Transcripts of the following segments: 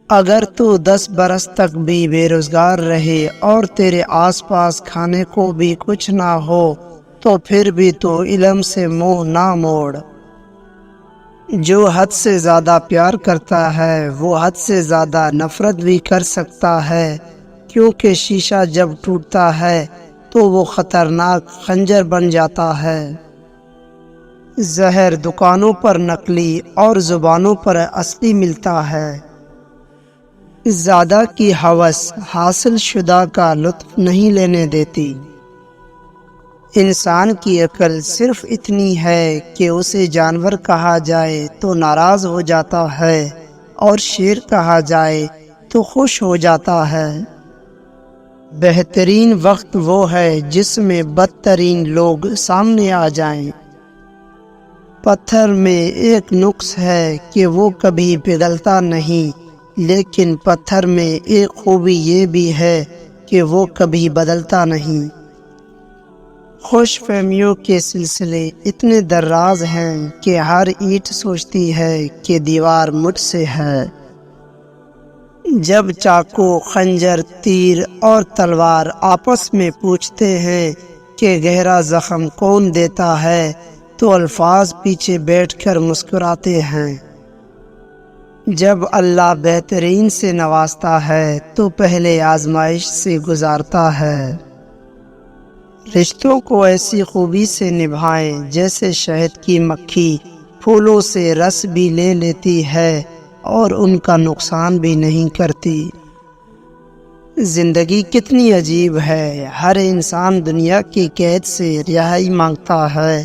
اگر تو 10 برس تک بھی بے روزگار رہے اور تیرے آس پاس کھانے کو بھی کچھ نہ ہو تو پھر بھی تو علم سے منہ نہ موڑ۔ جو حد سے زیادہ پیار کرتا ہے وہ حد سے زیادہ نفرت بھی کر سکتا ہے، کیونکہ شیشہ جب ٹوٹتا ہے تو وہ خطرناک خنجر بن جاتا ہے۔ زہر دکانوں پر نقلی اور زبانوں پر اصلی ملتا ہے۔ زیادہ کی ہوس حاصل شدہ کا لطف نہیں لینے دیتی۔ انسان کی عقل صرف اتنی ہے کہ اسے جانور کہا جائے تو ناراض ہو جاتا ہے اور شیر کہا جائے تو خوش ہو جاتا ہے۔ بہترین وقت وہ ہے جس میں بدترین لوگ سامنے آ جائیں۔ پتھر میں ایک نقص ہے کہ وہ کبھی پگھلتا نہیں، لیکن پتھر میں ایک خوبی یہ بھی ہے کہ وہ کبھی بدلتا نہیں۔ خوش فہمیوں کے سلسلے اتنے دراز ہیں کہ ہر اینٹ سوچتی ہے کہ دیوار مجھ سے ہے۔ جب چاقو، خنجر، تیر اور تلوار آپس میں پوچھتے ہیں کہ گہرا زخم کون دیتا ہے تو الفاظ پیچھے بیٹھ کر مسکراتے ہیں۔ جب اللہ بہترین سے نوازتا ہے تو پہلے آزمائش سے گزارتا ہے۔ رشتوں کو ایسی خوبی سے نبھائیں جیسے شہد کی مکھی پھولوں سے رس بھی لے لیتی ہے اور ان کا نقصان بھی نہیں کرتی۔ زندگی کتنی عجیب ہے، ہر انسان دنیا کی قید سے رہائی مانگتا ہے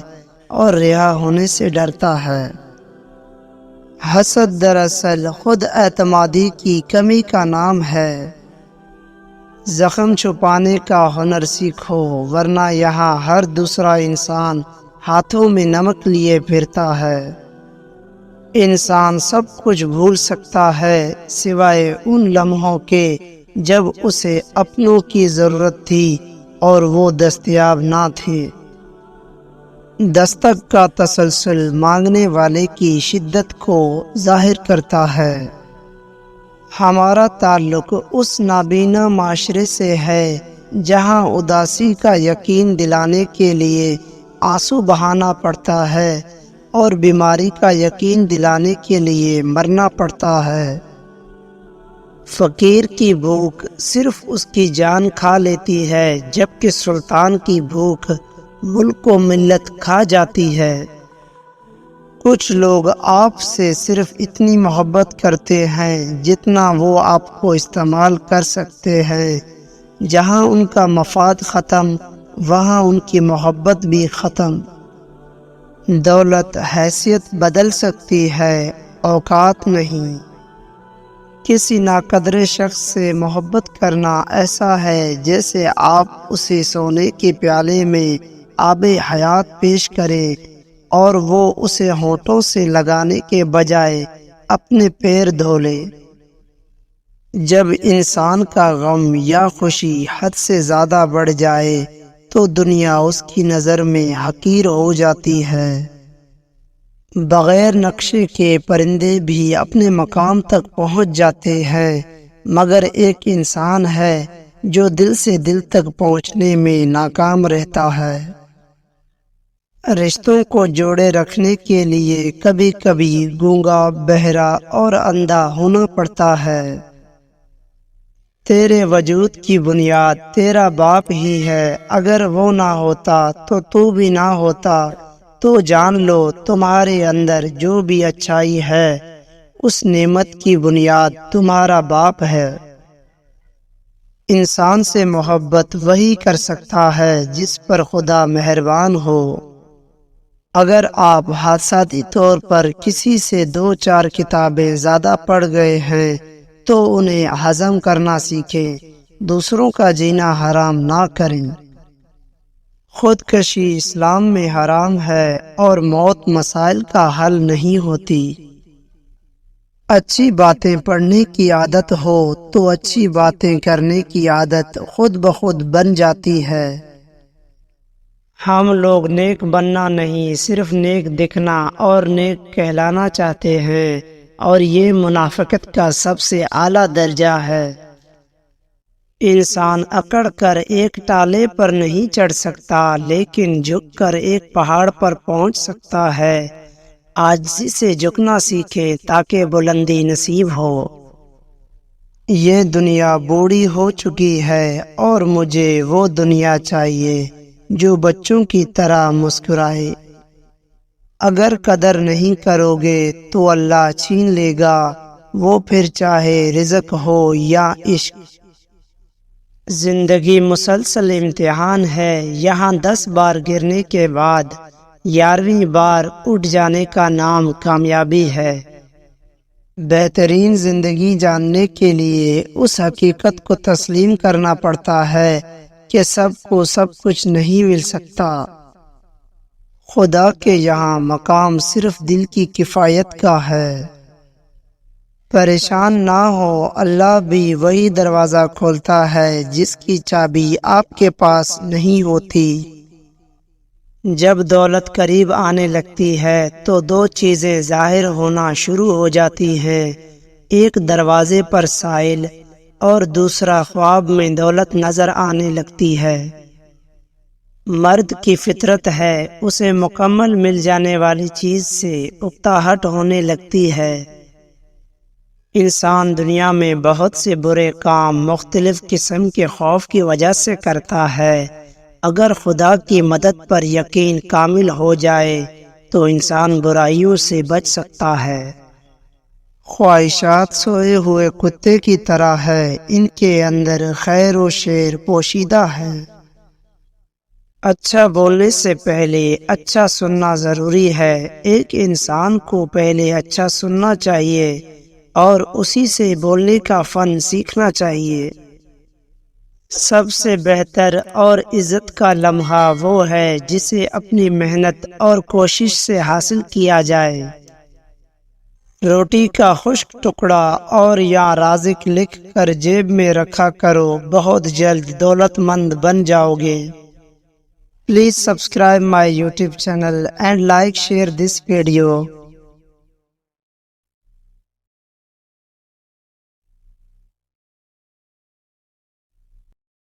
اور رہا ہونے سے ڈرتا ہے۔ حسد دراصل خود اعتمادی کی کمی کا نام ہے۔ زخم چھپانے کا ہنر سیکھو، ورنہ یہاں ہر دوسرا انسان ہاتھوں میں نمک لیے پھرتا ہے۔ انسان سب کچھ بھول سکتا ہے سوائے ان لمحوں کے جب اسے اپنوں کی ضرورت تھی اور وہ دستیاب نہ تھے۔ دستک کا تسلسل مانگنے والے کی شدت کو ظاہر کرتا ہے۔ ہمارا تعلق اس نابینا معاشرے سے ہے جہاں اداسی کا یقین دلانے کے لیے آنسو بہانا پڑتا ہے اور بیماری کا یقین دلانے کے لیے مرنا پڑتا ہے۔ فقیر کی بھوک صرف اس کی جان کھا لیتی ہے، جبکہ سلطان کی بھوک ملک و ملت کھا جاتی ہے۔ کچھ لوگ آپ سے صرف اتنی محبت کرتے ہیں جتنا وہ آپ کو استعمال کر سکتے ہیں۔ جہاں ان کا مفاد ختم، وہاں ان کی محبت بھی ختم۔ دولت حیثیت بدل سکتی ہے، اوقات نہیں۔ کسی ناقدر شخص سے محبت کرنا ایسا ہے جیسے آپ اسے سونے کے پیالے میں آب حیات پیش کریں اور وہ اسے ہونٹوں سے لگانے کے بجائے اپنے پیر دھو لے۔ جب انسان کا غم یا خوشی حد سے زیادہ بڑھ جائے تو دنیا اس کی نظر میں حقیر ہو جاتی ہے۔ بغیر نقشے کے پرندے بھی اپنے مقام تک پہنچ جاتے ہیں، مگر ایک انسان ہے جو دل سے دل تک پہنچنے میں ناکام رہتا ہے۔ رشتوں کو جوڑے رکھنے کے لیے کبھی کبھی گونگا، بہرا اور اندھا ہونا پڑتا ہے۔ تیرے وجود کی بنیاد تیرا باپ ہی ہے، اگر وہ نہ ہوتا تو بھی نہ ہوتا۔ تو جان لو تمہارے اندر جو بھی اچھائی ہے اس نعمت کی بنیاد تمہارا باپ ہے۔ انسان سے محبت وہی کر سکتا ہے جس پر خدا مہربان ہو۔ اگر آپ حادثاتی طور پر کسی سے 2-4 کتابیں زیادہ پڑھ گئے ہیں تو انہیں ہضم کرنا سیکھیں، دوسروں کا جینا حرام نہ کریں۔ خودکشی اسلام میں حرام ہے اور موت مسائل کا حل نہیں ہوتی۔ اچھی باتیں پڑھنے کی عادت ہو تو اچھی باتیں کرنے کی عادت خود بخود بن جاتی ہے۔ ہم لوگ نیک بننا نہیں، صرف نیک دکھنا اور نیک کہلانا چاہتے ہیں۔ اور یہ منافقت کا سب سے اعلیٰ درجہ ہے۔ انسان اکڑ کر ایک ٹالے پر نہیں چڑھ سکتا، لیکن جھک کر ایک پہاڑ پر پہنچ سکتا ہے۔ عاجزی سے جھکنا سیکھے تاکہ بلندی نصیب ہو۔ یہ دنیا بوڑھی ہو چکی ہے اور مجھے وہ دنیا چاہیے جو بچوں کی طرح مسکرائے۔ اگر قدر نہیں کرو گے تو اللہ چھین لے گا، وہ پھر چاہے رزق ہو یا عشق۔ زندگی مسلسل امتحان ہے، یہاں 10 بار گرنے کے بعد 11ویں بار اٹھ جانے کا نام کامیابی ہے۔ بہترین زندگی جاننے کے لیے اس حقیقت کو تسلیم کرنا پڑتا ہے کہ سب کو سب کچھ نہیں مل سکتا۔ خدا کے یہاں مقام صرف دل کی کفایت کا ہے۔ پریشان نہ ہو، اللہ بھی وہی دروازہ کھولتا ہے جس کی چابی آپ کے پاس نہیں ہوتی۔ جب دولت قریب آنے لگتی ہے تو 2 چیزیں ظاہر ہونا شروع ہو جاتی ہیں، ایک دروازے پر سائل اور دوسرا خواب میں دولت نظر آنے لگتی ہے۔ مرد کی فطرت ہے، اسے مکمل مل جانے والی چیز سے اکتاہٹ ہونے لگتی ہے۔ انسان دنیا میں بہت سے برے کام مختلف قسم کے خوف کی وجہ سے کرتا ہے۔ اگر خدا کی مدد پر یقین کامل ہو جائے تو انسان برائیوں سے بچ سکتا ہے۔ خواہشات سوئے ہوئے کتے کی طرح ہے، ان کے اندر خیر و شر پوشیدہ ہے۔ اچھا بولنے سے پہلے اچھا سننا ضروری ہے۔ ایک انسان کو پہلے اچھا سننا چاہیے اور اسی سے بولنے کا فن سیکھنا چاہیے۔ سب سے بہتر اور عزت کا لمحہ وہ ہے جسے اپنی محنت اور کوشش سے حاصل کیا جائے۔ روٹی کا خشک ٹکڑا اور یا رازق لکھ کر جیب میں رکھا کرو، بہت جلد دولت مند بن جاؤ گے۔ Please subscribe my YouTube channel and like share this video.